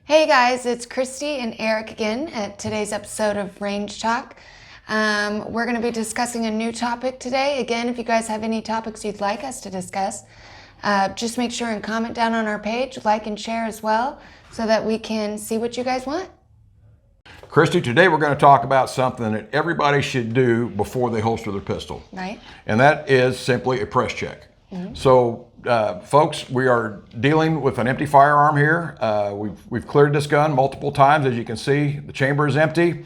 Hey guys, it's Christy and Eric again at today's episode of Range Talk. We're going to be discussing a new topic today. Again, if you guys have any topics you'd like us to discuss, just make sure and comment down on our page, like and share as well, so that we can see what you guys want. Christy, today we're going to talk about something that everybody should do before they holster their pistol. Right. And that is simply a press check. Mm-hmm. So, folks, we are dealing with an empty firearm here. We've cleared this gun multiple times. As you can see, the chamber is empty.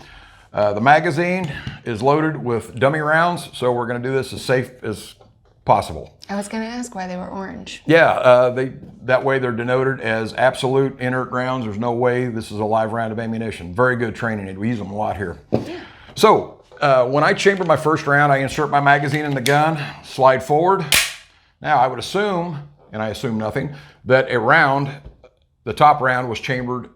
The magazine is loaded with dummy rounds, so we're going to do this as safe as possible. I was going to ask why they were orange. Yeah, that way they're denoted as absolute inert rounds. There's no way this is a live round of ammunition. Very good training aid. We use them a lot here. Yeah. So, when I chamber my first round, I insert my magazine in the gun, slide forward. Now, I would assume, and I assume nothing, that the top round was chambered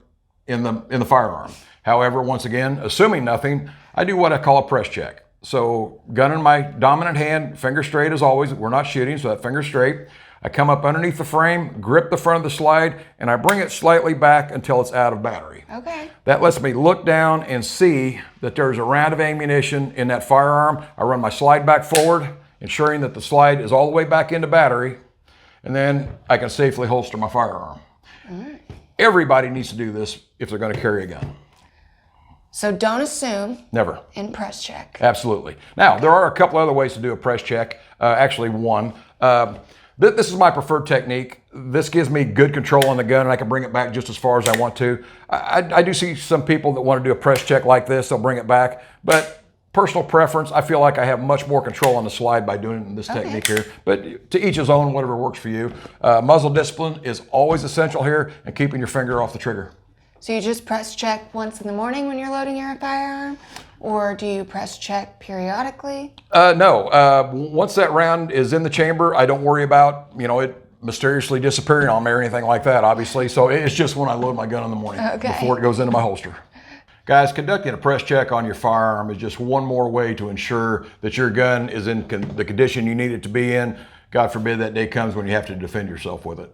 in the firearm. However, once again, assuming nothing, I do what I call a press check. So, gun in my dominant hand, finger straight as always. We're not shooting, so that finger straight. I come up underneath the frame, grip the front of the slide, and I bring it slightly back until it's out of battery. Okay. That lets me look down and see that there's a round of ammunition in that firearm. I run my slide back forward, ensuring that the slide is all the way back into battery, and then I can safely holster my firearm. All right. Everybody needs to do this if they're going to carry a gun. So don't assume. Never. And press check. Absolutely. Now, there are a couple other ways to do a press check. Actually, one. This is my preferred technique. This gives me good control on the gun, and I can bring it back just as far as I want to. I do see some people that want to do a press check like this. They'll bring it back, but personal preference, I feel like I have much more control on the slide by doing this technique here. But to each his own, whatever works for you. Muzzle discipline is always essential here, and keeping your finger off the trigger. So you just press check once in the morning when you're loading your firearm? Or do you press check periodically? No. Once that round is in the chamber, I don't worry about, it mysteriously disappearing on me or anything like that, obviously. So it's just when I load my gun in the morning before it goes into my holster. Guys, conducting a press check on your firearm is just one more way to ensure that your gun is in the condition you need it to be in. God forbid that day comes when you have to defend yourself with it.